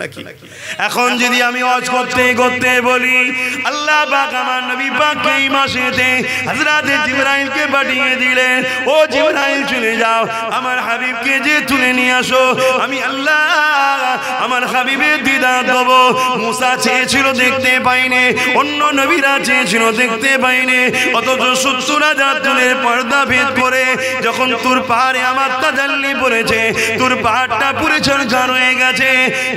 নাকি? এখন যদি আমি ওয়াজ করতে করতে বলি আল্লাহ পাক আমার নবী পাককে এই মাসেতে হযরত জিবরাইলকে পাঠিয়ে দিলেন, ও জিবরাইল চলে যাও আমার হাবিবকে যে তুলে নিয়ে আসো, আমি আল্লাহ আমার হাবিবের দিদার দেব। মুসা চেয়েছিল দেখতে পাইনি, অন্য নবীরা চেয়েছিল দেখতে পাইনি, অথচ ৭০,০০০ চুলের পর্দা ভেদ করে যখন তোর পাহাড়ে আমার তাজাল্লি পড়েছে, তোর পাহাড়টা পুরে ঝরঝর হয়ে গেছে।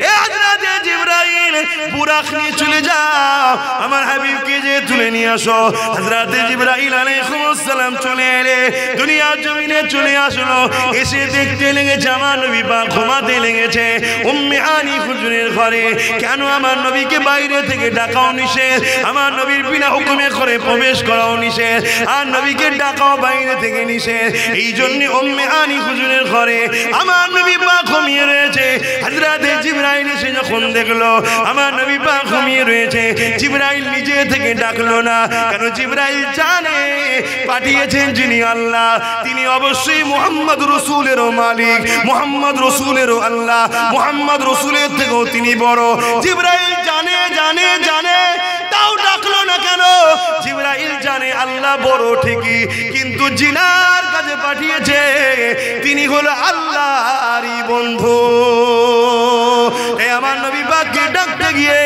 এ হযরত জিবরাইল বুরাক নিয়ে চলে যাও আমার হাবিবকে যে তুলে নিয়ে আসো। হযরত জিবরাইল আলাইহিস সালাম চলে এলে দুনিয়ার জমিনে চলে আসলো, এসে দেখতে লেগেছে আমার নবী পাক ঘুমাতে লেগেছে উম্মে হানি হুজুরের ঘরে। কেন আমার নবীকে বাইরে থেকে ডাকাও নিষেধ, আমার নবীর বিনা হুকুমে ঘরে প্রবেশ করাও নিষেধ, আর নবীকে ডাকাও বাইরে থেকে নিষেধ। এই জন্য উম্মে হানি হুজুরের ঘরে আমার নবী পাক ঘুমিয়ে রয়েছে। হযরত জিবরাইল এসে যখন দেখলো আমার নবী পাক ঘুমিয়ে রয়েছে, জিবরাইল নিজে থেকে ডাকলো না, কারণ জিবরাইল জানে পাঠিয়েছেন যিনি আল্লাহ তিনি অবশ্যই মুহাম্মদ রাসূলেরও মালিক, মুহাম্মদ রাসূলেরও আল্লাহ, মুহাম্মদ রাসূলের থেকেও তিনি বড়। জিবরাইল জানে জানে জানে, তাও ডাকলো না কেন? জিবরাইল জানে আল্লাহ বড় ঠিকই, কিন্তু জিনার কাছে পাঠিয়েছে তিনি হলো আল্লাহরই বন্ধু। এ আমার নবী পাককে ডাকতে গিয়ে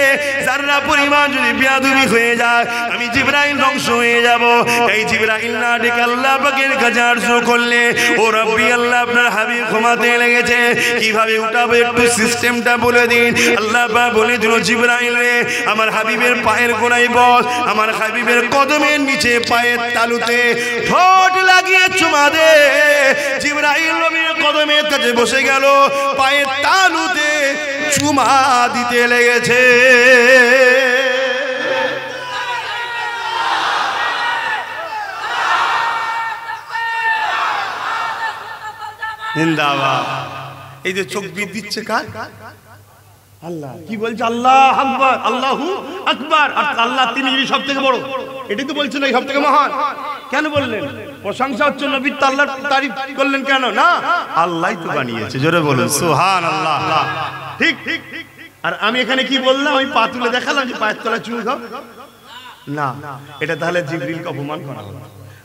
যারা পরিমাণ যদি বেয়াদবি হয়ে যায় আমি জিবরাইল ধ্বংস হয়ে যাব। এই জিবরাইল না ডেকে আল্লাহ পাকের কাছে আরজ করলে, ও রব্বি আল্লাহ আপনার হাবিব ঘুমাতে লেগেছে, কিভাবে উঠাবো একটু সিস্টেমটা বলে দিন। আল্লাহ পাক বলে দিল জিবরাইল রে আমার হাবিবের পায়ের গোড়ায় বস, আমার হাবিবের কদমের নিচে পায়ের তালুতে ঠোঁট লাগিয়ে চুমা দে। জিবরাইল নবীর কদমের কাছে বসে গেল, পায়ের তালুতে চুমা দিতে লেগেছে। জিন্দাবাদ। এই যে চোখ বিদ দিচ্ছে কার? আল্লাহ। কি বলছে? আল্লাহ আকবার, আল্লাহু আকবার। আর আল্লাহ তিনি সব থেকে বড়, এটাই তো বলছেন এই সব থেকে মহান। কেন বললেন? প্রশংসা হচ্ছে নবীর, আল্লাহর তারিফ করলেন কেন? না, আল্লাহই তো বানিয়েছে। জোরে বলুন সুবহানাল্লাহ। ঠিক ঠিক। আর আমি এখানে কি বললাম? আমি পা তুলে দেখালাম যে পায়ের তলায় চুমু খাও? না, এটা তাহলে জিবরিলকে অপমান করা হলো।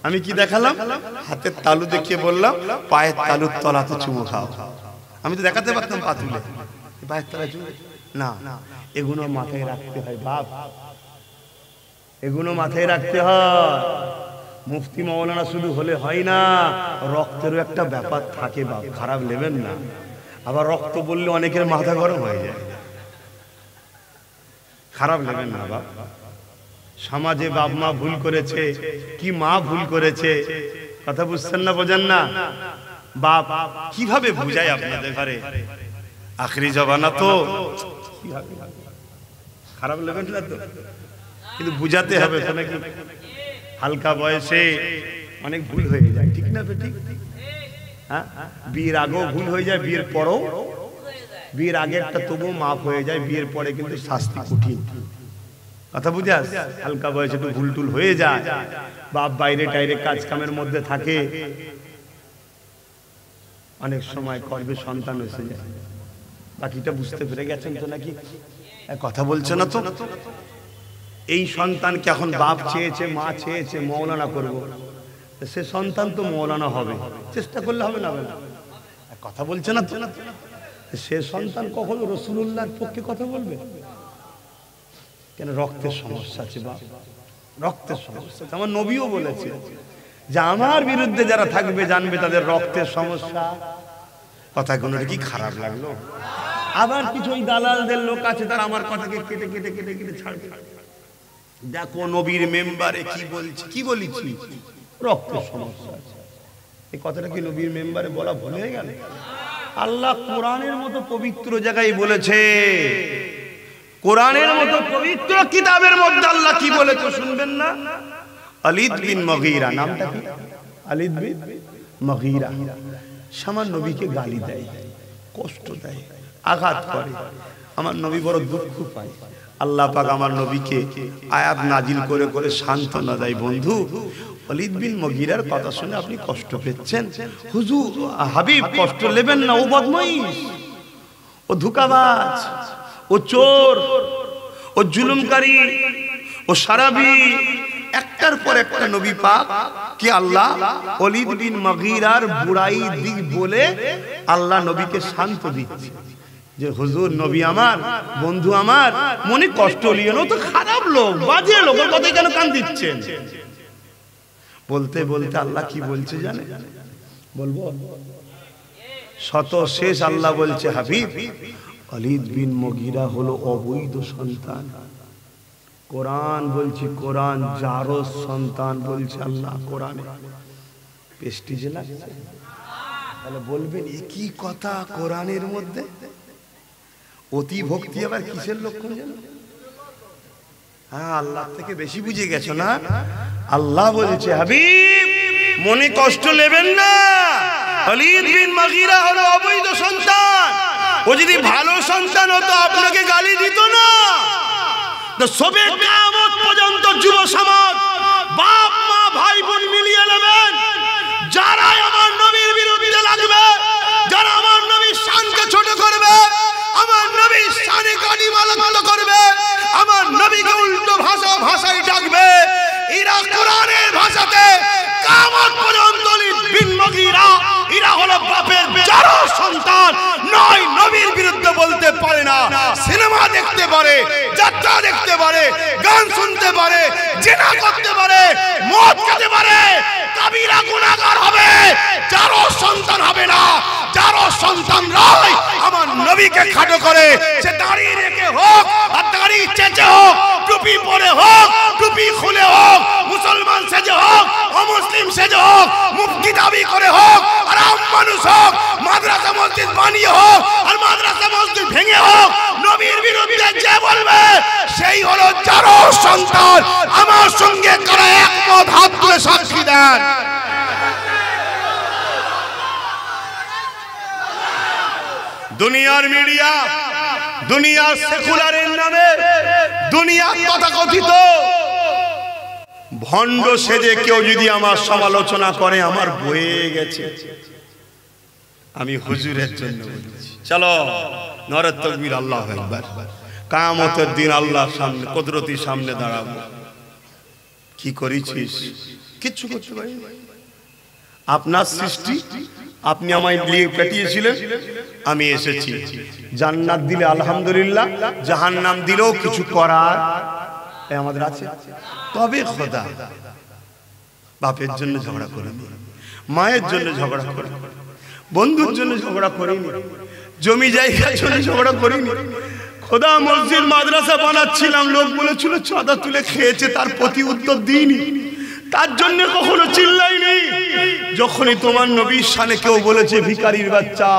আমি কি দেখালাম? হাতের তালু দেখিয়ে বললাম পায়ের তালুর তলাতে চুমু খাও। আমি তো দেখাতে পারতাম পা তুলে, পায়ের তলায় চুমু না। এগুলো মাথায় রাখতে হয় বাপ, এগুলো মাথায় রাখতে হয়। মুফতি মাওলানা শুধু হলে হয় না, রক্তেরও একটা ব্যাপার থাকে বাপ, খারাপ নেবেন না। আবার রক্ত বললে অনেকের মাথা গরম হয়ে যায়, খারাপ নেবেন না বাপ। সমাজে বাপ মা ভুল করেছে, কি মা ভুল করেছে, কথা বুঝছেন না, বোঝেন না? বাপ কিভাবে বুঝায় আপনাদের ঘরে? আখরি জবানা তো, খারাপ নেবেন না তো, কিন্তু বুঝাতে হবে তো নাকি? হালকা বয়সে অনেক ভুল হয়ে যায়, ঠিক না? ঠিক। হ্যাঁ, বিয়ের আগেও ভুল হয়ে যায়, বিয়ের পরেও। বিয়ের আগে একটা তবুও মাফ হয়ে যায়, বিয়ের পরে কিন্তু শাস্তি কঠিন। কথা বুঝে আস? হালকা বয়সে একটু ভুল টুল হয়ে যায়, বাপ বাইরে টাইরে কাজ কামের মধ্যে থাকে, অনেক সময় করবে সন্তান এসে যায়। বাকিটা বুঝতে পেরে গেছেন তো নাকি? কথা বলছে না তো? এই সন্তানকে এখন বাপ চেয়েছে, মা চেয়েছে মৌলানা করব, সে সন্তান তো মৌলানা হবে, চেষ্টা করলে হবে না? কথা বলছে না তো? সে সন্তান কখনো রাসূলুল্লাহর পক্ষে কথা বলবে কেন? রক্তের সমস্যা আছে বাপ, রক্তের সমস্যা। আমার নবীও বলেছে যে আমার বিরুদ্ধে যারা থাকবে জানবে তাদের রক্তের সমস্যা। কথাগুলো কি খারাপ লাগলো? আবার কিছু ওই দালালদের লোক আছে, তারা আমার কথাকে কেটে কেটে কেটে কেটে ছাড়বে। দেখো নবীর মেম্বারে কি বলছি, কি বলেছি, রক্তের সমস্যা আছে। এই কথাটা কি নবীর মেম্বারে বলা ভুল হয়ে গেল? আল্লাহ কোরআনের মতো পবিত্র জায়গায় বলেছে, কোরআনের মতো পবিত্র কিতাবের মধ্যে আল্লাহ কি বলেছে শুনবেন না? আলিদ বিন মুগীরা, নামটা কি? আলিদ বিন মুগীরা সামান নবীকে গালি দেয়, কষ্ট দেয়, আঘাত করে। আমার নবী বড় দুঃখ পায়। আল্লাহ পাক আমার নবীকে আয়াত নাজিল করে করে সান্ত্বনা দেয়, বন্ধু ওয়ালিদ বিন মুগীরার কথা শুনে আপনি কষ্ট পেয়েছেন, হুজুর হাবিব কষ্ট নেবেন না, ও বদমাইশ, ও ধোঁকাবাজ, ও ও চোর, ও জুলুমকারী, ও সারাবি, একটার পর একটা নবী পাক কি আল্লাহ ওয়ালিদ বিন মুগীরার বুড়াই দিক বলে আল্লাহ নবীকে শান্ত দিচ্ছে যে হুজুর নবী আমার, বন্ধু আমার, মনে কষ্ট লিও না, তো খারাপ লোক, বাজে লোক, ওর কথায় কেন কান দিচ্ছেন? বলতে বলতে আল্লাহ কি বলছে জানে? বলবো শত শেষ আল্লাহ বলছে হাবিব ওয়ালিদ বিন মুগীরা হলো অবৈধ সন্তান। কোরআন বলছি, কোরআন জারজ সন্তান বলছে আল্লাহ কোরআনে। প্রেস্টিজে লাগছে? তাহলে বলবেন এ কি কথা কোরআনের মধ্যে? অতি ভক্তি আবার কিসের লক্ষণ জানো? হ্যাঁ, আল্লাহ থেকে বেশি বুঝে গেছো না? আল্লাহ বলেছে হাবিব মনে কষ্ট নেবেন না, ওয়ালিদ বিন মুগীরা হলো অবৈধ সন্তান। ও যদি ভালো সন্তান হতো আপনাকে গালি দিত না। তো সবে কিয়ামত পর্যন্ত যুব সমাজ, বাপ মা ভাই বোন মিলিয়ে নেবেন, যারা আমার নবীর বিরুদ্ধে লাগবে, যারা আমার নবীর শানকে ছোট করবে, আমার নবীর শানে গালিমালা করবে, আমার নবীকে উল্টো ভাষায় ডাকবে, এরা কোরআনের ভাষাতে কিয়ামত পর্যন্ত ওয়ালিদ বিন মুগীরা এরা হলো বাপের যারা সন্তান নয়, নবীর বিরুদ্ধে বলতে পারে না। সিনেমা দেখতে পারে, যাত্রা দেখতে পারে, গান শুনতে পারে, জিনা করতে পারে, মদ খেতে পারে, কবিরা গুনাহগার হবে, যারা সন্তান হবে না। যারা সন্তান নয় আমার নবীকে খাটো করে, সে দাড়ি রেখে হোক আর দাড়ি চেঁচে হোক, টুপি পরে হোক, টুপি খুলে হোক, মুসলমান সেজে হোক, অমুসলিম সেজে হোক, মুফতি দাবি করে হোক, আর আম মানুষ হোক, মাদ্রাসা মসজিদ বানিয়ে হোক আর মাদ্রাসা মসজিদ ভেঙে হোক, নবীর বিরুদ্ধে যে বলবে সেই হলো যারা সন্তান। আমার সঙ্গে কারা একমত হাত তুলে সাক্ষী দেন। দুনিয়ার মিডিয়া, দুনিয়ার সেকুলারের নামে, দুনিয়ার তথাকথিত ভণ্ড সেজে কেউ যদি আমার সমালোচনা করে, আমার বয়ে গেছে। আমি হুজুরের জন্য বলছি, চলো নারে তাকবীর, আল্লাহু আকবার। কিয়ামতের দিন আল্লাহর সামনে, কুদরতির সামনে দাঁড়াবো। কি করেছিস? কিচ্ছু করতে পারি। আপনার সৃষ্টি, আপনি আমায় দিয়ে পাঠিয়েছিলেন, আমি এসেছি। জান্নাত দিলে আলহামদুলিল্লাহ, জাহান্নাম দিলেও কিছু করার আমাদের আছে। তবে খোদা বাপের জন্য ঝগড়া করিনি, মায়ের জন্য ঝগড়া করিনি, বন্ধুর জন্য ঝগড়া করিনি, জমি জায়গার জন্য ঝগড়া করিনি। খোদা মসজিদ মাদ্রাসা বানাচ্ছিলাম, লোক বলেছিল চাঁদা তুলে খেয়েছে, তার প্রতি উত্তর দিইনি, তার জন্য কখনো চিল্লাইনি। যখনই তোমার নবীর শানে কেউ বলেছে ভিখারির বাচ্চা,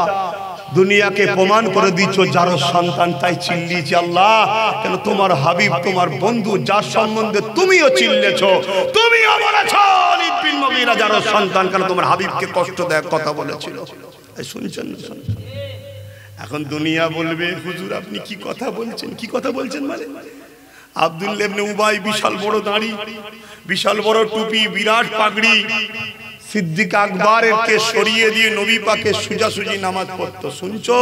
দুনিয়াকে প্রমাণ করে দিচ্ছ যার সন্তান, তাই চিল্লিয়েছি আল্লাহ কেন তোমার হাবিব, তোমার বন্ধু, যার সম্বন্ধে তুমিও চিল্লেছো, তুমিও বলেছো ওয়ালিদ বিন মুগীরা যার সন্তান, কেন তোমার হাবিবকে কষ্ট দেয় কথা বলেছিল। শুনছেন? এখন দুনিয়া বলবে হুজুর আপনি কি কথা বলছেন? কি কথা বলছেন মানে? আব্দুল্লাহ ইবনে উবাই বিশাল বড় দাড়ি, বিশাল বড় টুপি, বিরাট পাগড়ি, সিদ্দিক আকবরকে সরিয়ে দিয়ে নবী পাকে সুজাসুজি নামাজ পড়তো। শুনছো?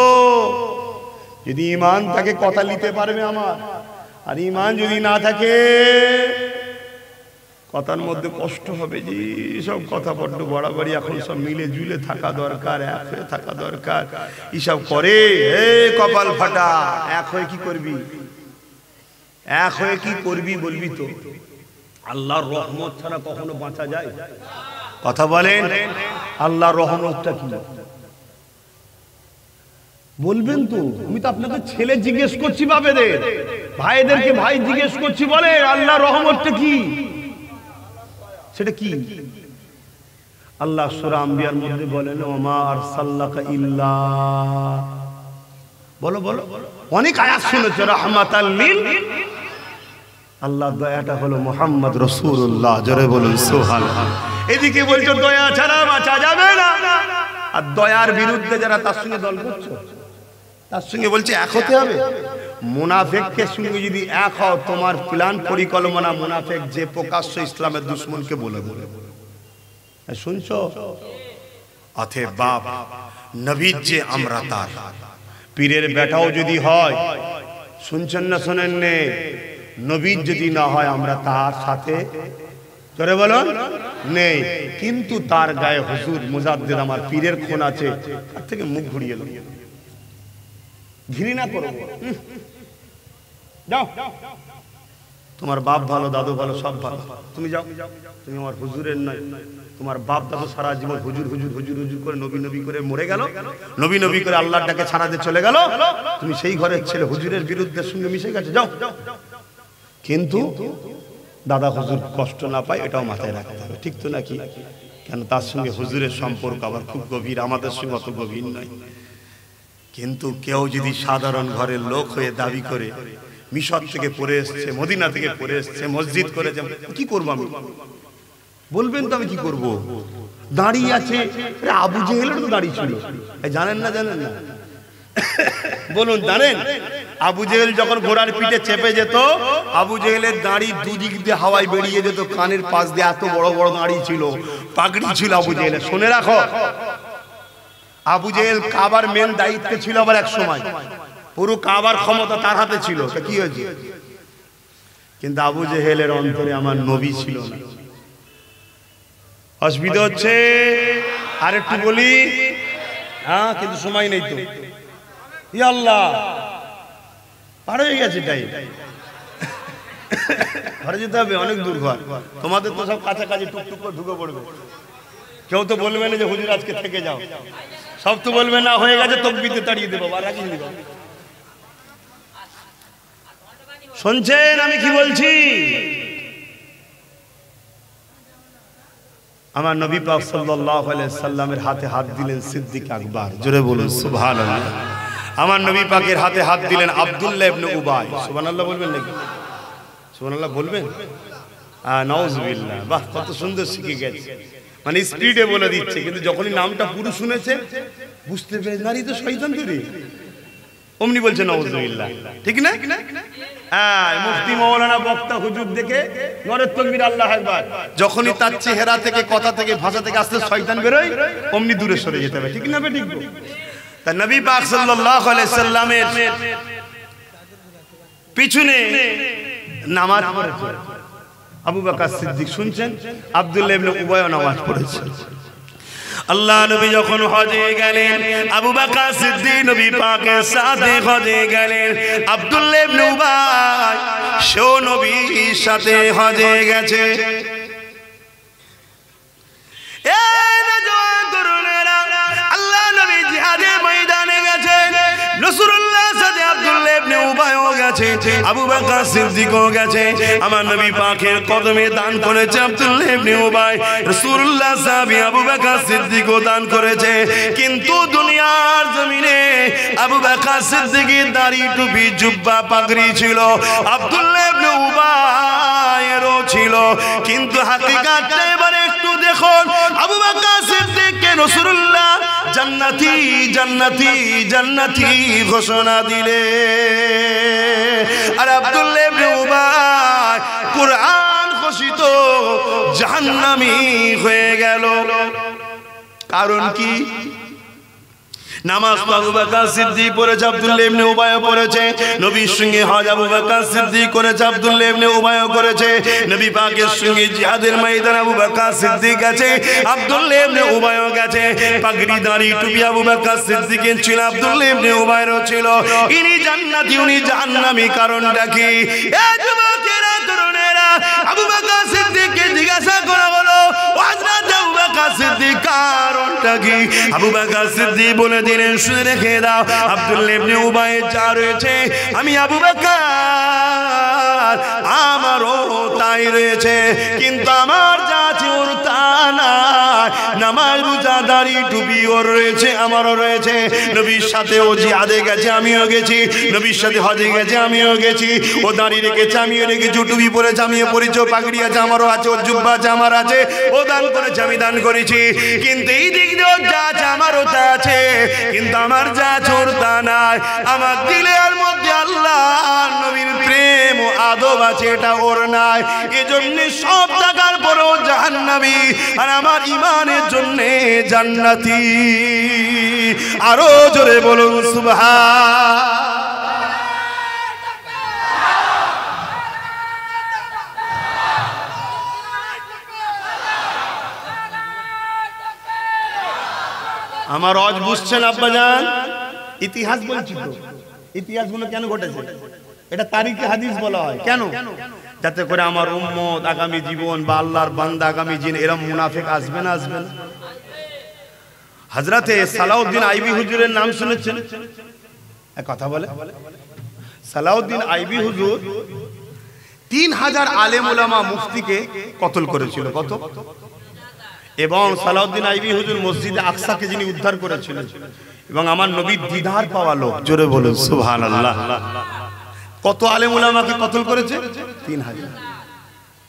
যদি ঈমান থাকে কথা নিতে পারবে আমার, আর ঈমান যদি না থাকে কথার মধ্যে কষ্ট হবে। যে সব কথা বড্ড বাড়াবাড়ি, এখন সব মিলে জুলে থাকা দরকার, এক হয়ে থাকা দরকার। এসব করে কপাল ফাটা, এক হয়ে কি করবি? এক হয়ে কি করবি বলবি তো? আল্লাহর রহমত ছাড়া কখনো বাঁচা যায়? কথা বলেন, আল্লাহর রহমতটা কি বলবেন তো? আমি তো আপনাকে ছেলে জিজ্ঞেস করছি, বাপেদের ভাইদেরকে ভাই জিজ্ঞেস করছি, বলে আল্লাহর রহমতটা কি? সেটা কি? আল্লাহ সূরা আম্বিয়ার মধ্যে বলেন ওমা আরসালনাকা ইল্লা, বলো বলো, অনেক আয়াত শুনেছো, রাহমাতাল লিল। আল্লাহ দয়াটা হলো মুহাম্মদ রাসূলুল্লাহ, জোরে বলুন সুবহানাল্লাহ। এদিকে বলছো দয়া ছাড়া বাঁচা যাবে না, আর দয়ার বিরুদ্ধে যারা তার সঙ্গে দল করছো, তার সঙ্গে বলছে এক হতে হবে। মুনাফিকের সঙ্গে যদি এক হও, তোমার প্ল্যান পরিকল্পনা মুনাফিক যে প্রকাশ্য ইসলামের দুশমনকে বলে বলে। শুনছো? অতএব বাপ নবীর যে আমরা তার, পীরের বেটাও যদি হয় শুনছেন না শোনেন নে? নবী যদি না হয় আমরা তার সাথে জোরে বলুন নেই, কিন্তু তার গায়ে হুজুর মুজাদ্দিদ আমার পীরের খুন আছে, তার থেকে মুখ ঘুরিয়ে এলো। ঘৃণা করো, যাও, তোমার বাপ ভালো, দাদু ভালো, সব ভালো, তুমি যাও, তুমি আমার হুজুরের নয়। তোমার বাপ দাদু সারা জীবন হুজুর হুজুর হুজুর হুজুর করে নবী নবী করে মরে গেল, নবী নবী করে আল্লাহর ডাকে ছাড়া দিয়ে চলে গেল, তুমি সেই ঘরের ছেলে হুজুরের বিরুদ্ধে সঙ্গে মিশে গেছে, যাও। কিন্তু দাদা হুজুর কষ্ট না পায় এটাও মাথায় রাখতে হবে, ঠিক তো নাকি? কেন তার সঙ্গে হুজুরের সম্পর্ক আবার খুব গভীর, আমাদের সঙ্গে অত গভীর নয়। কিন্তু কেউ যদি সাধারণ ঘরের লোক হয়ে দাবি করে মিশর থেকে পড়ে এসছে, মদিনা থেকে পড়ে এসছে, মসজিদ করেছে, কি করবো আমি? বলবেন তো আমি কি করব? দাঁড়িয়ে আছে, আবু জেহেলের তো দাঁড়িয়ে ছিল, জানেন না? জানেন না? বলুন জানেন? আবু জেহেল যখন ঘোড়ার পিঠে চেপে যেত, আবু জেহেলের দাড়ি দুদিক দিয়ে হাওয়ায় বেরিয়ে যেত, কানের পাশ দিয়ে এত বড় বড় দাড়ি ছিল, পাগড়ি ছিল আবু জেহেলের। শুনে রাখো, আবু জেহেল কাবার মেন দায়িত্বে ছিল, আবার এক সময় পুরো কাবার ক্ষমতা তার হাতে ছিল। কি হয়েছে? কিন্তু আবু জেহেলের অন্তরে আমার নবী ছিল না। অসুবিধা হচ্ছে? আর একটু বলি, হ্যাঁ, কিন্তু সময় নেই তো। ইয়া আল্লাহ, পার হয়ে গেছে টাইম, ঘরে যেতে হবে, অনেক দূর ঘর। তোমাদের তো সব কাছাকাছি, টুকটুক করে ঢুকে পড়বে। কেউ তো বলবে না যে হুজুর আজকে থেকে যাও, সব তো বলবে না হয়ে গেছে তকবীরতে তাড়িয়ে দেবো, আর রাখি দেবো। শুনছেন আমি কি বলছি? আমার নবী পাক সাল্লাল্লাহু আলাইহি সাল্লামের হাতে হাত দিলেন সিদ্দিক আকবর, জোরে বলুন সুবহানাল্লাহ। আমার নবী পাকের হাতে হাত দিলেন আব্দুল্লাহ ইবনে উবাই। সুবহানাল্লাহ বলবেন নাকি? সুবহানাল্লাহ বলবেন? নাউজুবিল্লাহ। বাহ, কত সুন্দর শিখে গেছে, মানে স্পিডে বলে দিচ্ছে, কিন্তু যখনই নামটা পুরো শুনেছে বুঝতে পেরে নারী তো শয়তান ধরে অমনি বলছে নাউজুবিল্লাহ, ঠিক না? হ্যাঁ, মুফতি মাওলানা বক্তা হুজুর দেখে নরের তাকবীর, আল্লাহু আকবার। যখনই তার চেহারা থেকে, কথা থেকে, ভাষা থেকে আস্তে শয়তান বেরোয়, অমনি দূরে সরে যেতে হবে, ঠিক না? ঠিক। তা নবী পাক সাল্লাল্লাহু আলাইহি সাল্লামের পিছনে নামাজ পড়েছে আবু বকর সিদ্দিক। শুনছেন? আব্দুল্লাহ ইবনে উবাই নামাজ পড়েছে। আল্লাহ নবী যখন হজে গেলেন, আবু বকর সিদ্দিক নবী পাকের সাথে হজে গেলেন। আব্দুল্লাহ ইবনে উবাই সেও নবীর সাথে হজে গেছে। আল্লাহ নবী জিহাদের ময়দানে গেছে, রাসূলুল্লাহর সাথে আব্দুল্লাহ ইবনে উবাইও গেছে, আবু বকর সিদ্দিকও গেছে। আমার নবী পাকের কদমে দান করেছে আব্দুল্লাহ ইবনে উবাই, রাসূলুল্লাহ সাহাবী আবু বকর সিদ্দিকও দান করেছে। কিন্তু দুনিয়ার জমিনে আবু বকর সিদ্দিকের দাড়ি, টুপি, জুব্বা, পাগড়ি ছিল, আব্দুল্লাহ ইবনে উবাইয়েরও ছিল। কিন্তু হাকিকাতটা এবারে একটু দেখুন, আবু বকর সিদ্দিককে রাসূলুল্লাহ জান্নাতি জান্নাতি জান্নাতি ঘোষণা দিলে, আর আব্দুল্লাহ ইবনে উবাই কুরআন ঘোষিত জাহান্নামী হয়ে গেল। কারণ কি? নামাজ আবু বকর সিদ্দিক পড়েছে, আব্দুল্লাহ ইবনে উবাই পড়েছে। নবীর সঙ্গে হজ আবু বকর সিদ্দিক করেছে, আব্দুল্লাহ ইবনে উবাই করেছে। নবী পাকের সঙ্গে জিহাদের ময়দানে আবু বকর সিদ্দিক গেছে, আব্দুল্লাহ ইবনে উবাই গেছে। পাগড়ি, দাড়ি, টুপি আবু বকর সিদ্দিকের ছিল, আব্দুল্লাহ ইবনে উবাইরও ছিল। ইনি জান্নাতি, উনি জাহান্নামী। কারণটা কি? এ যুবকেরা, তরুণেরা, আবু বকর সিদ্দিককে জিজ্ঞাসা করা হলো, হযরত আবু বকর সিদ্দিক কারণটা কি? আবু বকর সিদ্দিক বলে দিলেন, শুনে রেখে দাও, আব্দুল্লাহ ইবনে উবাই যা রয়েছে আমি আবু বকর আমারও তাই রয়েছে, কিন্তু আমার যা আছে ওর তা না। নামাজ, রোজা, দাড়ি, টুপি ওর রয়েছে, আমারও রয়েছে। নবীর সাথে ও জিহাদে গেছে, আমিও গেছি। নবীর সাথে হজে গেছে, আমিও গেছি। ও দাড়ি রেখেছে, আমিও রেখেছি। টুপি পরেছে, আমিও পরেছি। পাগড়ি আছে, আমারও আছে। ওর জুব্বা আছে, আমার আছে। ও দান করেছে, আমি দান করেছি। কিন্তু এই দিক দিয়ে ওর যা আছে আমারও তা আছে, কিন্তু আমার যা আছে ওর তা নাই। আমার দিলের মধ্যে আল্লাহ নবীর প্রেম ও আদব আছে, এটা ওর নাই। এজন্য সব টাকার পরেও জাহান্নামী, আর আমার ইমানের জন্য জান্নাতি। আরো জোরে বলুন সুবহান। আমার আজ বুঝছেন আব্বাজান? ইতিহাস বলছি তো, ইতিহাসগুলো কেন ঘটেছে এটা তারিখে হাদিস বলা হয় কেন? যাতে করে আমার উম্মত আগামী জীবন বা আল্লাহর বান্দা আগামী দিন এরকম মুনাফিক আসবে না, আসবে না। হযরতে সালাউদ্দিন আইবি হুজুরের নাম শুনেছেন? এক কথা বলে, সালাউদ্দিন আইবি হুজুর 3000 আলেম ওলামা মুফতিকে কতল করেছিল। কত? এবং সালাউদ্দিন আইবি হুজুর মসজিদে আকসাকে যিনি উদ্ধার করেছিলেন এবং আমার নবীর দিদার পাওয়া লোক, জোরে বলুন সুবহানাল্লাহ। কত আলেম ওলামাকে কতল করেছে? 3000।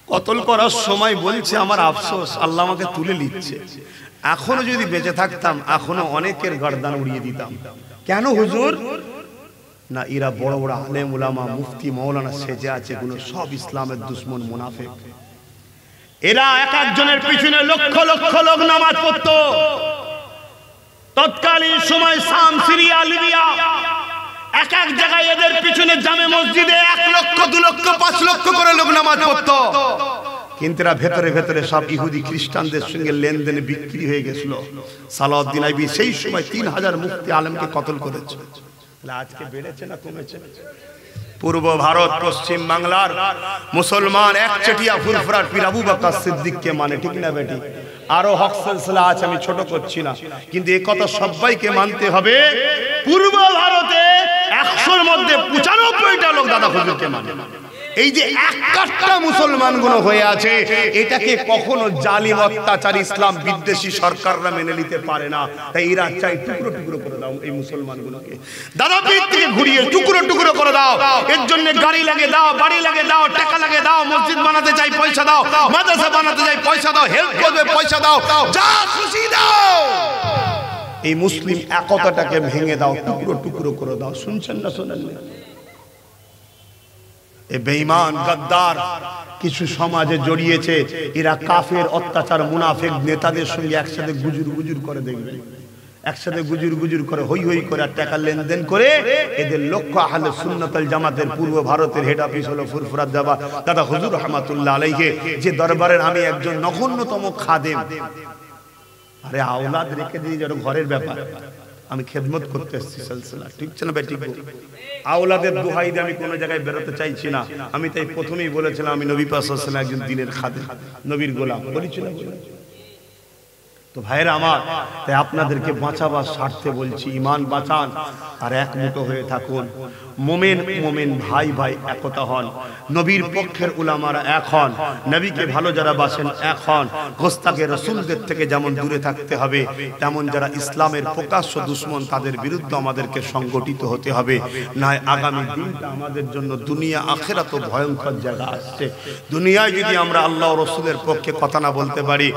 কতল করার সময় বলছে আমার আফসোস, আল্লাহ আমাকে তুলে নিচ্ছে, এখনো যদি বেঁচে থাকতাম এখনো অনেকের গর্দান উড়িয়ে দিতাম। কেন হুজুর? না, এরা বড় বড় আলেম ওলামা মুফতি মাওলানা সেজে আছে, গুলো সব ইসলামের দুশ্মন মুনাফিক। এরা এক একজনের পিছনে লক্ষ লক্ষ লোক নামাজ পড়তো। তৎকালীন সময় শাম, সিরিয়া, লিবিয়া এক এক জায়গায় এদের পিছনে জামে মসজিদে 1 লক্ষ 2 লক্ষ 5 লক্ষ করে লোক নামাজ পড়তো। কিন্তু এরা ভেতরে ভেতরে সব ইহুদি খ্রিস্টানদের সঙ্গে লেনদেনে বিক্রি হয়ে গেছিল। সালাউদ্দিন আইবি সেই সময় 3000 মুফতি আলেমকে কতল করেছে। আজকে বেড়েছে না কমেছে? পূর্ব ভারত পশ্চিম বাংলার মুসলমান একচেটিয়া ফুরফুরার পীর আবু বকর সিদ্দিককে মানে, ঠিক না বেটি? আরো হক সিলসিলা আছে, আমি ছোট করছি না, কিন্তু এই কথা সবাইকে মানতে হবে। পূর্ব ভারতে 100-র মধ্যে 95টা লোক দাদা হুজুরকে মানে। এই যে একটা মুসলমান গুলো হয়ে আছে, এটাকে কখনো জালিম অত্যাচার ইসলাম বিদ্বেষী সরকাররা মেনে নিতে পারে না। তাই এরা চাই টুকরো টুকরো করে দাও এই মুসলমানগুলোকে, দাদা পীর থেকে ঘুরিয়ে টুকরো টুকরো করে দাও। এর জন্য গাড়ি লাগে দাও, বাড়ি লাগে দাও, টাকা লাগে দাও, মসজিদ বানাতে চাই পয়সা দাও, মাদ্রাসা বানাতে চাই পয়সা দাও, হেল্প করবে পয়সা দাও, যা খুশি দাও। এই মুসলিম একতাটাকে ভেঙে দাও, টুকরো টুকরো করে দাও। শুনছেন না শোনেন না? বেঈমান গদ্দার কিছু সমাজে জড়িয়েছে, এরা কাফের অত্যাচার মুনাফিক নেতাদের সঙ্গে একসাথে গুজুর গুজুর করে, দেখবেন একসাথে গুজুর গুজুর করে, হই হই করে টাকা লেনদেন করে। এদের লক্ষ্য আহলে সুন্নাত ওয়াল জামাতের পূর্ব ভারতের হেড অফিস হলো ফুরফুরাত দাদা হুজুর রহমাতুল্লাহ আলাইহি, যে দরবারের আমি একজন নগণ্যতম খাদেম। আরে আওলাদ রেখে দিয়ে যারা ঘরের ব্যাপার, আমি খেদমত করতে এসেছি সিলসিলা, ঠিক না ভাই? ঠিক। আওলাদের দোহাই দিয়ে আমি কোনো জায়গায় বেরোতে চাইছি না। আমি তাই প্রথমেই বলেছিলাম আমি নবী পাক সাল্লাল্লাহু আলাইহি ওয়াসাল্লাম একজন দ্বীনের খাদেম, নবীর গোলাম বলেছিলাম। তো ভাইরা আমার, তাই আপনাদেরকে বাঁচাবার স্বার্থে বলছি, ঈমান বাঁচান আর এক মুঠো হয়ে থাকুন। মুমিন মুমিন ভাই ভাই একতা হন। নবীর পক্ষের উলামারা এক হন। নবীকে ভালো যারা বাসেন এক হন। গোস্তাকে রাসূলদের থেকে যেমন দূরে থাকতে হবে, তেমন যারা ইসলামের প্রকাশ্য দুশমন তাদের বিরুদ্ধে আমাদেরকে সংগঠিত হতে হবে। নয় আগামী দিনটা আমাদের জন্য দুনিয়া আখিরাত ভয়ঙ্কর জায়গা আসছে। দুনিয়ায় যদি আমরা আল্লাহ ও রাসূলের পক্ষে কথা না বলতে পারি,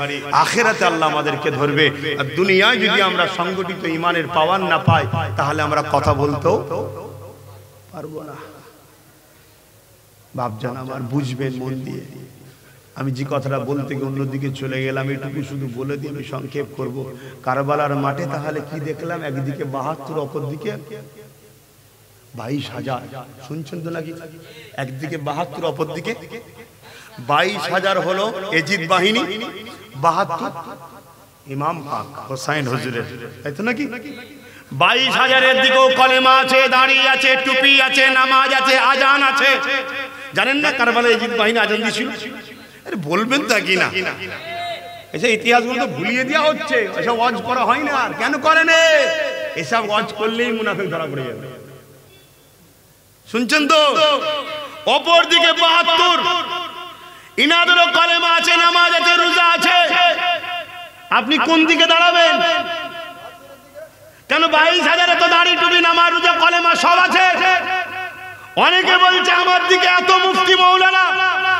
আখিরাতে আল্লাহ আমাদেরকে ধরবে। আর দুনিয়ায় যদি আমরা সংগঠিত ঈমানের পাওয়ার না পাই, তাহলে আমরা কথা বলতেও পারবো না। বাপজান আমার বুঝবেন মন দিয়ে। আমি যে কথাটা বলতে গিয়ে অন্যদিকে চলে গেলাম, এটুকু শুধু বলে দিয়ে আমি সংক্ষেপ করব। কারবালার মাঠে তাহলে কি দেখলাম? একদিকে 72, অপরদিকে 22,000। শুনছেন তো নাকি? একদিকে 72, অপরদিকে 22,000 হলো এজিদ বাহিনী, 72 ইমাম পাক হোসাইন হুজুরের, তাই তো নাকি? 22,000-এর দিকেও কলেমা আছে, দাড়ি আছে, টুপি আছে, নামাজ আছে, আজান আছে। জানেন না কারবালায় এজিদ বাহিনী আজান দিয়েছিল? আরে বলবেন তা কি না? এসব ইতিহাসগুলো তো ভুলিয়ে দেওয়া হচ্ছে, এসব ওয়াজ করা হয় না। আর কেন করেন? এসব ওয়াজ করলেই মুনাফিক ধরা পড়ে যাবে। শুনছেন তো? অপর দিকে 72 ইনাদেরও কলেমা আছে, নামাজ আছে, রোজা আছে। আপনি কোন দিকে দাঁড়াবেন? কেন 22,000-এ তো দাড়ি, টুপি, নামাজ, রোজা, কলেমা সব আছে। অনেকে বলছে আমার দিকে এত মুফতি মাওলানা,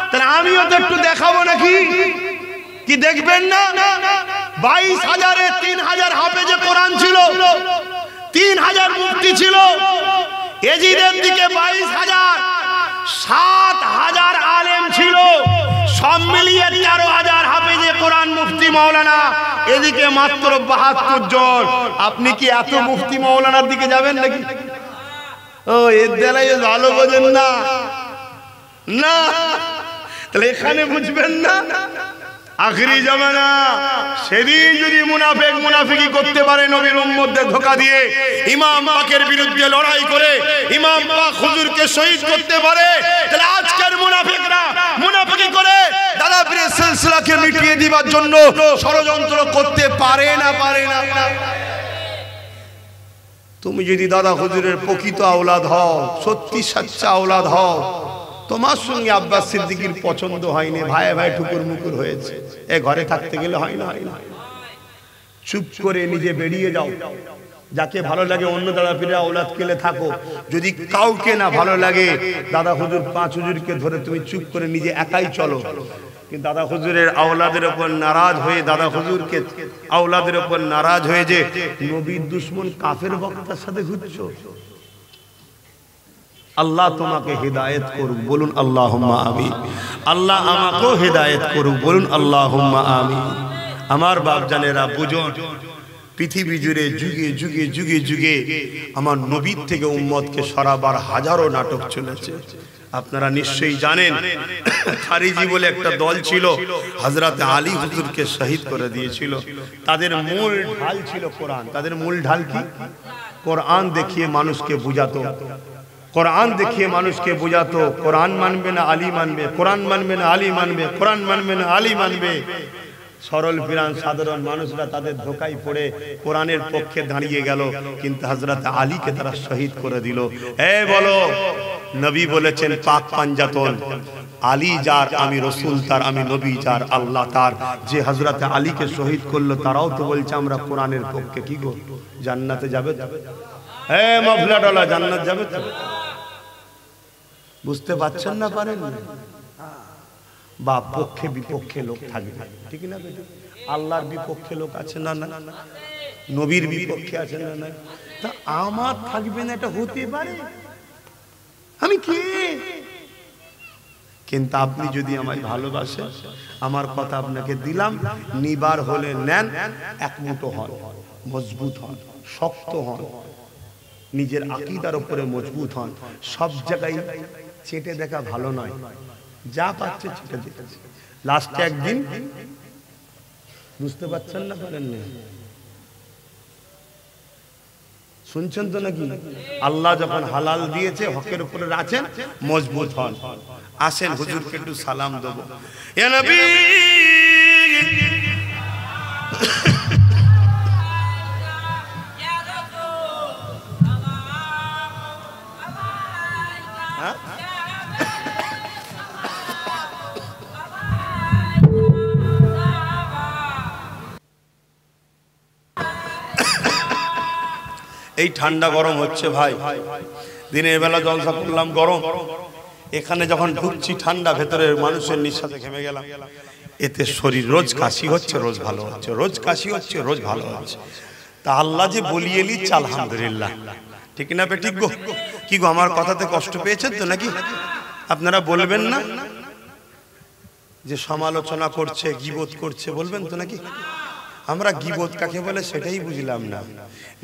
তাহলে আমিও তো একটু দেখাবো নাকি? কি দেখবেন না? 22,000-এ 3,000 হাফেজে কোরআন ছিল, 3,000 মুফতি ছিল। এজিদের দিকে 22,000, 7,000 আলেম ছিল। সব মিলিয়ে 13,000 হাফেজে কোরআন মুফতি মাওলানা। এদিকে মাত্র 72 জন। আপনি কি এত মুফতি মাওলানার দিকে যাবেন নাকি? ও এর দ্বারাই ভালো বোঝেন না, না তাহলে এখানে বুঝবেন না। আখিরি জামানা সেদিন যদি মুনাফিকি করতে পারে, নবীর উম্মতদের ধোঁকা দিয়ে ইমাম পাকের বিরুদ্ধে লড়াই করে ইমাম পাক হুজুরকে শহীদ করতে পারে, তাহলে আজকের মুনাফিকরা মুনাফিকি করে দাদা পীরের সিলসিলাকে মিটিয়ে দিবার জন্য ষড়যন্ত্র করতে পারে না? তুমি যদি দাদা হুজুরের প্রকৃত আওলাদ হও, সত্যি সচ্চা আওলাদ হও, তোমার সঙ্গে আব্বাস সিদ্দিকীর পছন্দ হয়নি, ভাই ভাই ঠুকুর মুকুর হয়েছে, এ ঘরে থাকতে গেলে হয় না। চুপ করে নিজে বেরিয়ে যাও, যাকে ভালো লাগে অন্য দাদা পীরের আওলাদ কেলে থাকো। যদি কাউকে না ভালো লাগে, দাদা হুজুর পাঁচ হুজুরকে ধরে তুমি চুপ করে নিজে একাই চলো। কিন্তু দাদা হুজুরের আওলাদের উপর নারাজ হয়ে, দাদা হুজুরকে আওলাদের উপর নারাজ হয়ে যে নবীর দুশ্মন কাফের বক্তার সাথে ঘুরছো, আল্লাহ তোমাকে হেদায়েত করুক, বলুন আল্লাহুম্মা আমিন। আল্লাহ আমাকেও হেদায়েত করুক, বলুন আল্লাহুম্মা আমিন। আমার বাপজানেরা বুঝুন, পৃথিবী জুড়ে যুগে যুগে যুগে যুগে আমার নবীর থেকে উম্মতকে সরাবার হাজারো নাটক চলেছে। আপনারা নিশ্চয়ই জানেন, খারিজি বলে একটা দল ছিল, হযরত আলী হুজুরকে শহীদ করে দিয়েছিল। তাদের মূল ঢাল ছিল কোরআন। তাদের মূল ঢাল কি? কোরআন দেখিয়ে মানুষকে বুঝাতো, কোরআন দেখিয়ে মানুষকে বোঝাতো কোরআন মানবে না আলী মানবে, কোরআন মানবে না আলী মানবে, কোরআন মানবে না আলী মানবে। সরল বিরান সাধারণ মানুষরা তাদের ধোঁকায় পড়ে কোরআনের পক্ষে দাঁড়িয়ে গেল, কিন্তু হযরত আলীকে তারা শহীদ করে দিল। বলো, নবী বলেছেন পাক পাঞ্জাতন, আলী যার আমি রসুল তার, আমি নবী যার আল্লাহ তার। যে হযরত আলীকে শহীদ করলো তারাও তো বলছে আমরা কোরআনের পক্ষে। কি গো, জান্নাতে যাবে? মাফলা ডালা জান্নাত যাবে তো? বুঝতে পারছেন না? পারেন বা পক্ষে বিপক্ষে লোক থাকবে, ঠিক না? আল্লাহর বিপক্ষে লোক আছে না? না। নবীর বিপক্ষে আছে না? না। তা আমার থাকবে না, এটা হতে পারে? আমি কে? কিন্তু আপনি যদি আমায় ভালোবাসেন, আমার কথা আপনাকে দিলাম, নিবার হলে নেন, এক মুঠো হন, মজবুত হন, শক্ত হন, নিজের আকীদার উপরে মজবুত হন। সব জায়গায় চেটে দেখা ভালো নয়, যা পাচ্ছে চেটে দিতেছে। লাস্টে একদিন, বুঝতে পারছেন না? পারেন না? শুনছেন তো নাকি? আল্লাহ যখন হালাল দিয়েছে, হকের উপরে আছেন, মজবুত হন। আসেন হুজুরকে একটু সালাম দেবো। ইয়া নবী, এই ঠান্ডা গরম হচ্ছে ভাই, দিনের বেলা জলসা করলাম গরম, এখানে যখন ঢুকছি ঠান্ডা, ভেতরের মানুষের নিঃশ্বাসে ঘেমে গেলাম। এতে শরীর রোজ কাশি হচ্ছে, রোজ ভালো হচ্ছে, রোজ কাশি হচ্ছে, রোজ ভালো হচ্ছে। তা আল্লাহ যে বলিয়ে নিচ্ছে, আলহামদুলিল্লাহ। ঠিক না বে? ঠিক গো? কি গো, আমার কথাতে কষ্ট পেয়েছেন তো নাকি? আপনারা বলবেন না যে সমালোচনা করছে, গীবত করছে, বলবেন তো নাকি? আমরা গীবত কাকে বলে সেটাই বুঝলাম না।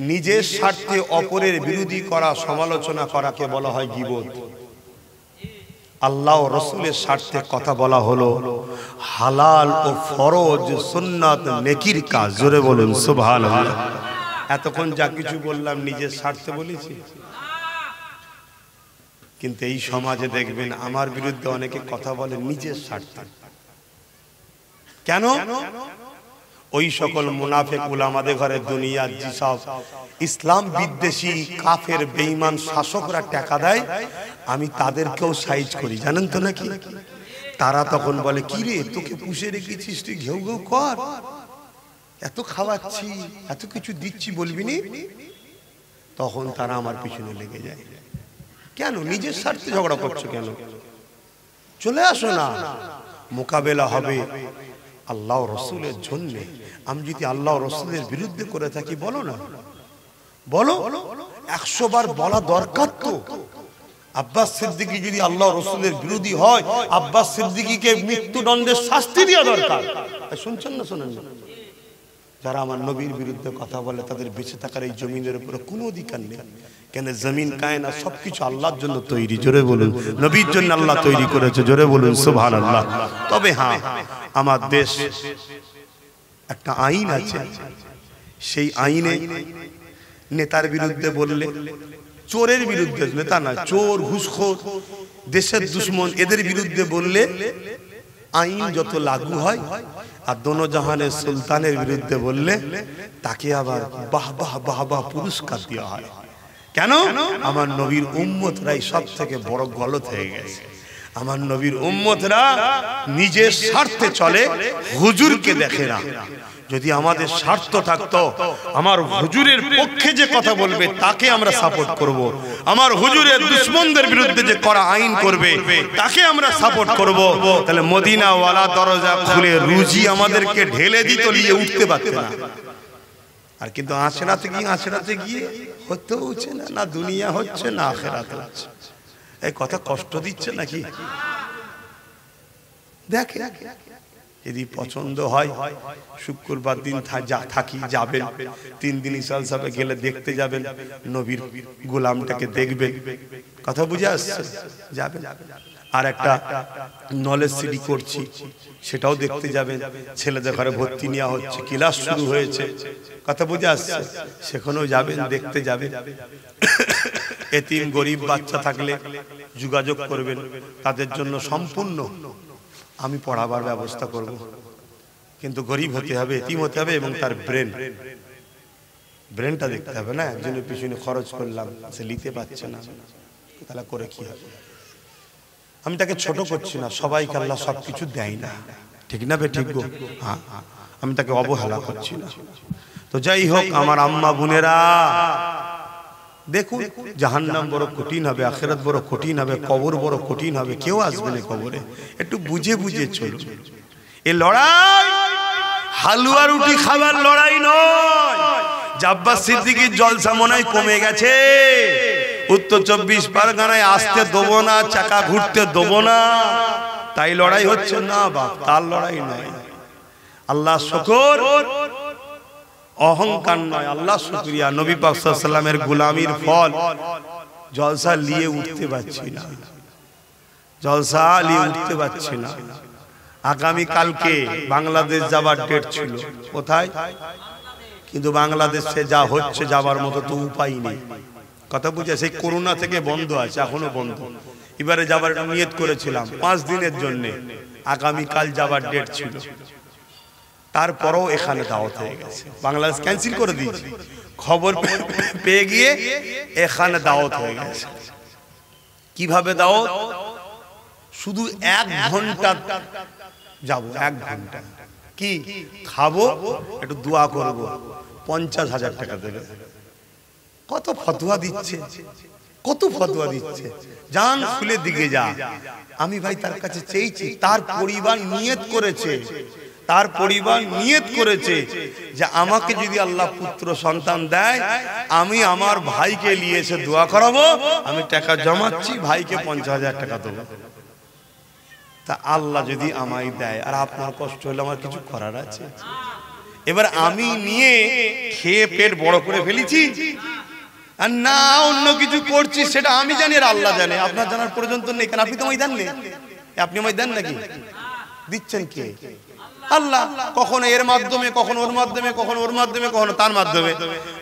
নিজের স্বার্থে অপরের বিরোধী করা, সমালোচনা করাকে বলা হয় গীবত। আল্লাহ ও রাসূলের স্বার্থে কথা বলা হলো হালাল ও ফরজ, সুন্নাত, নেকির কাজ। জোরে বলুন সুবহানাল্লাহ। এতক্ষণ যা কিছু বললাম নিজের স্বার্থে বলেছি, কিন্তু এই সমাজে দেখবেন আমার বিরুদ্ধে অনেকে কথা বলে নিজের স্বার্থে। কেন? ওই সকল মুনাফিক উলামাদের ঘরে দুনিয়ার যেসব ইসলাম বিদ্বেষী কাফের বেঈমান শাসকরা টাকা দেয়, আমি তাদেরকেও সাইজ করি, জানেন তো নাকি? তারা তখন বলে, কি রে, তোকে পুষে রেখেছিস, তুই ঘেউ ঘেউ কর, এত খাওয়াচ্ছি, এত কিছু দিচ্ছি, বলবি নি? তখন তারা আমার পিছনে লেগে যায়। কেন? নিজের স্বার্থে ঝগড়া করছো কেন? চলে আসো না, মোকাবেলা হবে আল্লাহ রসুলের জন্য। আমি যদি আল্লাহ রসুলের বিরুদ্ধে করে থাকি, বলো না, বলো, 100 বার বলা দরকার তো। আব্বাস সিদ্দিকী যদি আল্লাহ রসুলের বিরোধী হয়, আব্বাস সিদ্দিকীকে মৃত্যুদণ্ডের শাস্তি দেওয়া দরকার। শুনছেন না? শোনেন না? যারা আমার নবীর বিরুদ্ধে কথা বলে, তাদের বেঁচে থাকার এই জমিনের উপরে কোনো অধিকার নেই। কেন জমিন কায়নাত সবকিছু আল্লাহর জন্য তৈরি। জোরে বলুন, নবীর জন্য আল্লাহ তৈরি করেছে। জোরে বলুন সুবহানাল্লাহ। তবে হ্যাঁ, আমার দেশ একটা আইন আছে, সেই আইনে নেতার বিরুদ্ধে বললে, চোরের বিরুদ্ধে, নেতা না, চোর ঘুষখোর দেশের দুশ্মন এদের বিরুদ্ধে বললে আইন যত লাগু হয়, আর দোনো জাহানের সুলতানের বিরুদ্ধে বললে তাকে আবার বাহ বাহ বাহ বাহ পুরস্কার দেওয়া হয়। কেন? আমার নবীর উম্মতরাই সব থেকে বড় গলত হয়ে গেছে। আমার নবীর উম্মতরা নিজের স্বার্থে চলে, হুজুরকে দেখে না। যদি আমাদের স্বার্থ থাকতো, আমার হুজুরের পক্ষে যে কথা বলবে তাকে আমরা সাপোর্ট করব, আমার হুজুরের দুশমনদের বিরুদ্ধে যে করা আইন করবে তাকে আমরা সাপোর্ট করব, তাহলে মদিনা ওয়ালা দরজা খুলে রুজি আমাদেরকে ঢেলে দিত, নিয়ে উঠতে পারত না। আর কিন্তু আখিরাতে গিয়ে হতে হচ্ছে না, না দুনিয়া হচ্ছে না আখিরাত হচ্ছে। এই কথা কষ্ট দিচ্ছে নাকি? দেখে যদি পছন্দ হয় শুক্রবার দিন থাকি যাবেন, 3 দিন ইসাল সাহেবে গেলে দেখতে যাবেন, নবীর গোলামটাকে দেখবেন। কথা বুঝে আসছে? যাবেন। আর একটা নলেজ সিটি করছি, সেটাও দেখতে যাবেন। ছেলেদের ঘরে ভর্তি নেওয়া হচ্ছে, ক্লাস শুরু হয়েছে। কথা বুঝে আসছে? সেখানেও যাবেন, দেখতে যাবেন। এতিম গরিব বাচ্চা থাকলে যোগাযোগ করবেন, তাদের জন্য সম্পূর্ণ আমি পড়াবার ব্যবস্থা করব। কিন্তু গরিব হতে হবে, এতিম হতে হবে, এবং তার ব্রেনটা দেখতে হবে না। একজনের পিছনে খরচ করলাম, সে নিতে পারছে না, তাহলে করে কি হবে? আমি তাকে ছোট করছি না, সবাইকে আল্লাহ সবকিছু দেয় না, ঠিক না? ঠিক গো, হ্যাঁ, আমি তাকে অবহেলা করছি না। তো যাই হোক আমার আম্মা বোনেরা, দেখুন জাহান্নাম বড় কঠিন হবে, আখিরাত বড় কঠিন হবে, কবর বড় কঠিন হবে। কেউ আসবে না কবরে, একটু বুঝে বুঝে চলুন। এই লড়াই হালুয়া রুটি খাবার লড়াই নয়। জাব্বার সিদ্দিকীর জলসা মনে হয় কমে গেছে, উত্তর 24 পরগনায় আসতে দেবো না, চাকা ঘুরতে দেবো না, তাই লড়াই হচ্ছে না বাপ, তার লড়াই নয়। আল্লাহ শুকর, অহংকার নয়, আল্লাহ শুকরিয়া। নবী পাক সাল্লাল্লাহু আলাইহি ওয়াসাল্লামের গোলামির ফল, জলসা নিয়ে উঠতে পারছি না, জলসা নিয়ে উঠতে পারছি না। আগামী কালকে বাংলাদেশ যাবার ডেট ছিল, কোথায়? কিন্তু বাংলাদেশে যা হচ্ছে যাবার মতো তো উপায় নেই। কথা বুঝে? সেই করোনা থেকে বন্ধ আছে, এখনো বন্ধ। এবারে যাবার নিয়ত করেছিলাম 5 দিনের জন্য, আগামী কাল যাবার ডেট ছিল, তারপরও এখানে দাওয়াত হয়ে গেছে। বাংলাদেশ ক্যান্সেল করে দিয়েছি, খবর পেয়ে গিয়ে এখানে দাওয়াত হয়ে গেছে। কিভাবে দাওয়াত? শুধু 1 ঘন্টা যাব, 1 ঘন্টা কি খাবো, একটু দোয়া করব, 50,000 টাকা দেবে। কত ফতোয়া দিচ্ছে, কত ফতোয়া দিচ্ছে, জান খুলে দিকে যা। আমি ভাই তার কাছে চেয়েছি, তার পরিবার নিয়ত করেছে, তার পরিবার নিয়ত করেছে যে আমাকে যদি আল্লাহ পুত্র সন্তান দেয়, আমি আমার ভাইকে নিয়ে এসে দোয়া করাবো, আমি টাকা জমাচ্ছি, ভাইকে 50,000 টাকা দেবো। তা আল্লাহ যদি আমায় দেয়, আর আপনার কষ্ট হলে আমার কিছু করার আছে? এবার আমি নিয়ে খেয়ে পেট বড় করে ফেলেছি, আর না অন্য কিছু করছি, সেটা আমি জানি আর আল্লাহ জানে। আপনার জানার প্রয়োজন তো নেই, কারণ আপনি তো আমায় দেন না। আপনি আমায় দেন নাকি? দিচ্ছেন কে? আল্লাহ। কখনো এর মাধ্যমে, কখনো ওর মাধ্যমে, কখনো ওর মাধ্যমে, কখনো তার মাধ্যমে।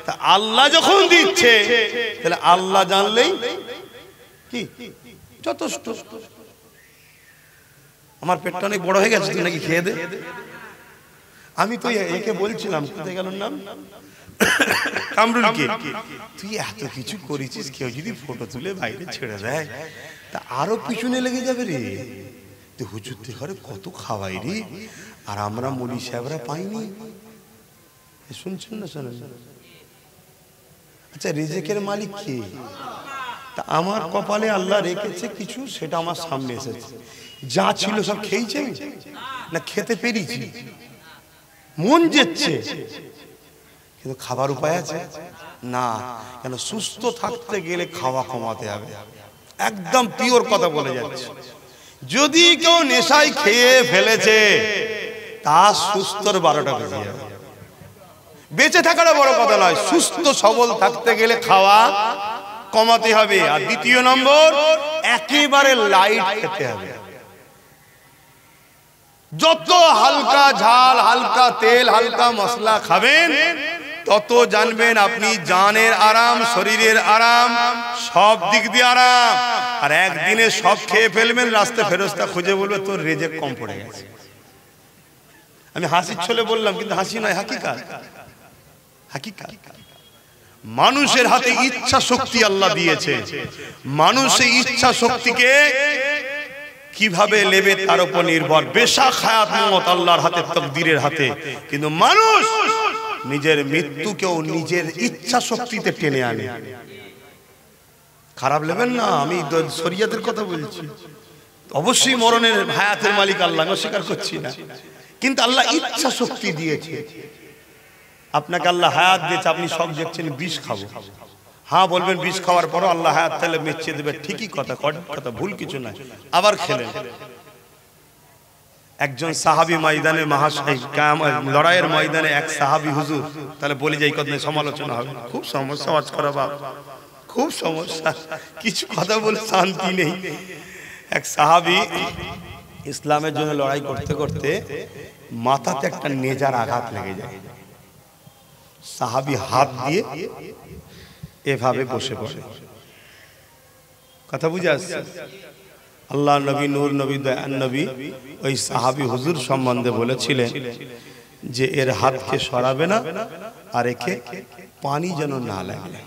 তা আল্লাহ যখন দিচ্ছে, তাহলে আল্লাহ জানলেই কি যথেষ্ট। আমার পেটটা অনেক বড় হয়ে গেছে, তুই নাকি খেয়ে দে। আমি তো একে বলছিলাম, কোথায় গেল নাম, কামরুলকে, তুই এত কিছু করেছিস, কেউ যদি ফটো তুলে বাইরে ছেড়ে দেয় তা আরো পিছনে লেগে যাবে রে। হুজুরদের ঘরে কত খাওয়াই রে, আর আমরা মলি সাহেবরা পাইনি। শুনছেন না? শোনেন। আচ্ছা, রিজিকের মালিক কে? তা আমার কপালে আল্লাহ রেখেছে কিছু, সেটা আমার সামনে এসেছে। যা ছিল সব খেয়েছে না খেতে পেরেছি, মন যেচ্ছে, কিন্তু খাবার উপায় আছে না। কেন? সুস্থ থাকতে গেলে খাওয়া কমাতে হবে। একদম পিওর কথা বলে যাচ্ছে। যদি কেউ নেশায় খেয়ে ফেলেছে, তা সুস্থর 12টা বেজে যাবে। বেঁচে থাকাটা বড় কথা নয়, সুস্থ সবল থাকতে গেলে খাওয়া কমাতে হবে। আর দ্বিতীয় নম্বর, একেবারে লাইট খেতে হবে। যত হালকা ঝাল, হালকা তেল, হালকা মশলা খাবেন তত জানবেন আপনি জানের আরাম, শরীরের আরাম, সব দিক দিয়ে আরাম। আর একদিনে সব খেয়ে ফেলবেন, রাস্তা ফেরস্তা খুঁজে বলবে তোর রেজেক কম পড়ে গেছে। আমি হাসির ছলে বললাম, কিন্তু হাসি নয়, হাকিকাত। হাকিকাত। মানুষের হাতে ইচ্ছা শক্তি আল্লাহ দিয়েছে, মানুষ এই ইচ্ছা শক্তিকে কিভাবে নেবে তার উপর নির্ভর। বেশাক হায়াত মত আল্লাহর হাতে, তাকদীরের হাতে। কিন্তু মানুষ নিজের মৃত্যুকেও নিজের ইচ্ছা শক্তিতে টেনে আনে। খারাপ নেবেন না, আমি শরীয়তের কথা বলছি। অবশ্যই মরণের হায়াতের মালিক আল্লাহ, অস্বীকার করছি না, কিন্তু আল্লাহ ইচ্ছা শক্তি দিয়েছে। আপনাকে আল্লাহ হায়াত দিয়েছে, আপনি সব দেখছেন বিষ খাবো, হ্যাঁ বলবেন, বিষ খাওয়ার পরও আল্লাহ হায়াত তাহলে মেচিয়ে দেবে, ঠিকই কথা, কথা ভুল কিছু নাই। আবার খেলেন। একজন সাহাবী ময়দানে, লড়াইয়ের ময়দানে এক সাহাবী হুজুর, তাহলে বলে যাই কথা সমালোচনা হবে, খুব সমস্যা আজ করা বাপ, খুব সমস্যা, কিছু কথা বলে শান্তি নেই। এক সাহাবী ইসলামের জন্য লড়াই করতে করতে মাথাতে একটা নেজার আঘাত লেগে যায়। সাহাবী হাত দিয়ে এভাবে বসে পড়ে। কথা বুঝে আসছে? আল্লাহ নবী, নূর নবী, দয়ান নবী ওই সাহাবী হুজুর সম্বন্ধে বলেছিলেন যে এর হাতকে সরাবে না আর একে পানি যেন না লাগে।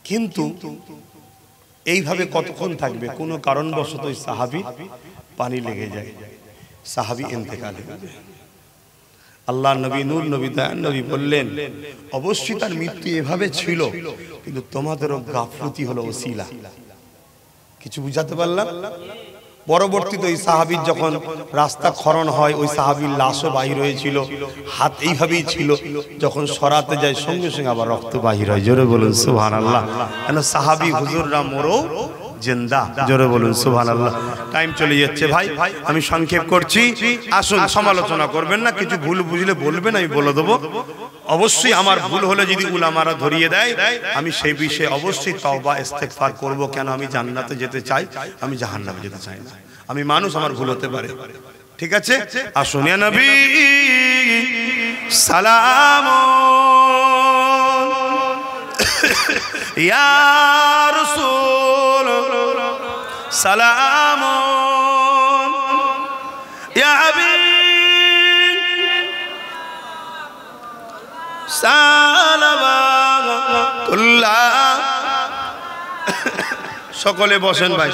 কিন্তু এইভাবে কতক্ষণ থাকবে? কোনো কারণবশত ওই সাহাবী পানি লেগে যায়, সাহাবী ইন্তেকাল হয়ে যায়। আল্লাহ নবী, নূর নবী, দয়ান নবী বললেন অবশ্যই তার মৃত্যু এভাবে ছিল, কিন্তু তোমাদেরও গাফলতি হলো ওসিলা। কিছু বুঝাতে পারলাম? পরবর্তীতে ওই সাহাবীর যখন রাস্তা খনন হয়, ওই সাহাবীর লাশও বাহির হয়েছিল, হাত এইভাবেই ছিল, যখন সরাতে যায় সঙ্গে সঙ্গে আবার রক্ত বাহির হয়। জোরে বলুন সুবহানাল্লাহ। কেন? সাহাবী হুজুররা মরো জিন্দা। জোরে বলুন সুবহানাল্লাহ। টাইম চলে যাচ্ছে ভাই, আমি সংক্ষেপ করছি। আসুন, সমালোচনা করবেন না, কিছু ভুল বুঝলে বলবেন, আমি বলে দেবো। অবশ্যই আমার ভুল হলে যদি উলামারা ধরিয়ে দেয়, আমি সেই বিষয়ে অবশ্যই তওবা ইস্তেগফার করব। কেন? আমি জান্নাতে যেতে চাই, আমি জাহান্নামে যেতে চাই না। আমি মানুষ, আমার ভুল হতে পারে, ঠিক আছে? আসুন, ইয়া নবী সালাম, ইয়া রাসূল সালাম, ইয়া হাবিব সালাওয়াতুল্লাহ। সকলে বসেন ভাই।